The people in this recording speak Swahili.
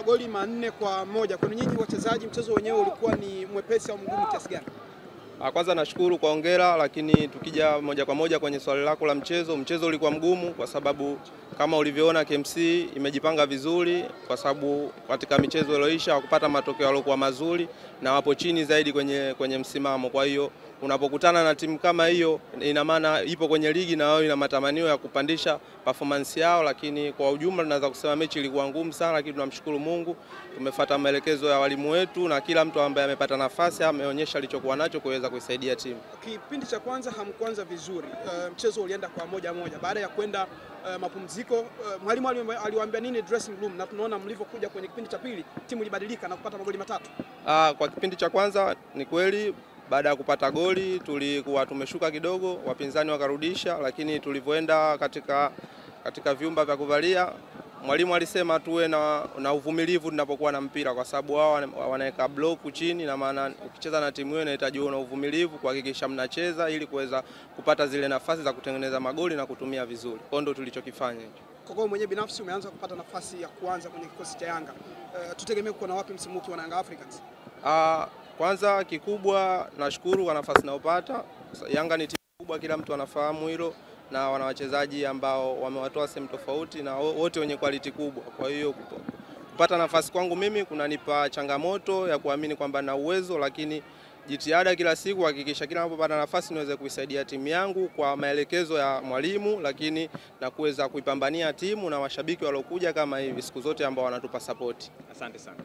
magoli 4-1. Kwa nyinyi wachezaji, mchezo wenyewe ulikuwa ni mwepesi au mgumu kiasi gani? Kwanza nashukuru kwa hongera, lakini tukija moja kwa moja kwenye swali lako la mchezo ulikuwa mgumu kwa sababu kama ulivyoona KMC imejipanga vizuri, kwa sababu katika michezo iliyoisha kupata matokeo yaliokuwa mazuri na wapo chini zaidi kwenye msimamo. Kwa hiyo unapokutana na timu kama hiyo, ina maana ipo kwenye ligi na wao ina matamanio ya kupandisha performance yao, lakini kwa ujumla tunaweza kusema mechi ilikuwa ngumu sana, lakini tunamshukuru Mungu tumefuata maelekezo ya walimu wetu na kila mtu ambaye amepata nafasi ameonyesha alichokuwa nacho kuweza kuisaidia timu. Kipindi cha kwanza hamkuanza vizuri, mchezo ulienda kwa 1-1. Baada ya kwenda mapumziko, mwalimu aliwaambia nini dressing room, na tunaona mlivyokuja kwenye kipindi cha pili timu ilibadilika na kupata magoli 3? Kwa kipindi cha kwanza ni kweli baada ya kupata goli tulikuwa tumeshuka kidogo, wapinzani wakarudisha, lakini tulivyoenda katika vyumba vya kuvalia, mwalimu alisema tuwe na uvumilivu tunapokuwa na mpira, kwa sababu wao wanaweka block chini, na maana ukicheza na timu hiyo inahitaji uwe na uvumilivu kuhakikisha mnacheza ili kuweza kupata zile nafasi za kutengeneza magoli na kutumia vizuri. Kwa ndo tulichokifanya hicho. Kwa kwao mwenyewe binafsi umeanza kupata nafasi ya kuanza kwenye kikosi cha Yanga. Tutegemee kuona wapi msimu huu wa Yanga Africans? Kwanza kikubwa nashukuru kwa nafasi ninayopata. Yanga ni timu kubwa, kila mtu anafahamu hilo, na wana wachezaji ambao wamewatoa sehemu tofauti na wote wenye quality kubwa. Kwa hiyo kupata nafasi kwangu mimi kunanipa changamoto ya kuamini kwamba na uwezo, lakini jitihada kila siku kuhakikisha kila ninapopata nafasi niweze kuisaidia timu yangu kwa maelekezo ya mwalimu, lakini na kuweza kuipambania timu na mashabiki waliokuja kama hivi siku zote ambao wanatupa support. Asante sana.